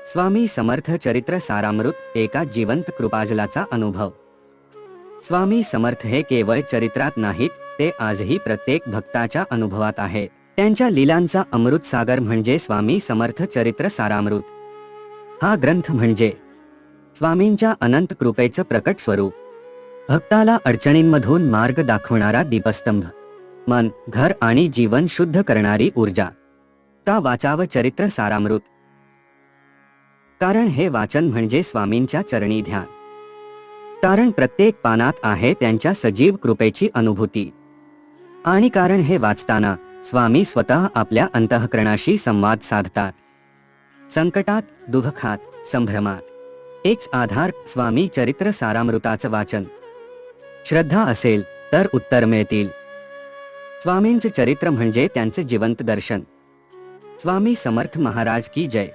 स्वामी समर्थ चरित्र सारामृत एका जिवंत कृपाजलाचा अनुभव। स्वामी समर्थ हे केवळ चरित्रात नाहीत, ते आजही प्रत्येक भक्ताच्या अनुभवात आहे। त्यांच्या लीलांचा अमृत सागर म्हणजे स्वामी समर्थ चरित्र सारामृत। हा ग्रंथ म्हणजे स्वामींच्या अनंत कृपेचं प्रकट स्वरूप, भक्ताला अडचणींमधून मार्ग दाखवणारा दीपस्तंभ, मन, घर आणि जीवन शुद्ध करणारी ऊर्जा। का वाचावं चरित्र सारामृत? कारण हे वाचन म्हणजे स्वामींच्या चरणी ध्यान। कारण प्रत्येक पानात आहे त्यांच्या सजीव कृपेची अनुभूती। आणि कारण हे वाचताना स्वामी स्वतः आपल्या अंतःकरणाशी संवाद साधतात। संकटात, दुःखात, संभ्रमात एकच आधार, स्वामी चरित्र सारामृताचं वाचन। श्रद्धा असेल तर उत्तर मिळतील। स्वामींचे चरित्र म्हणजे त्यांचे जिवंत दर्शन। स्वामी समर्थ महाराज की जय।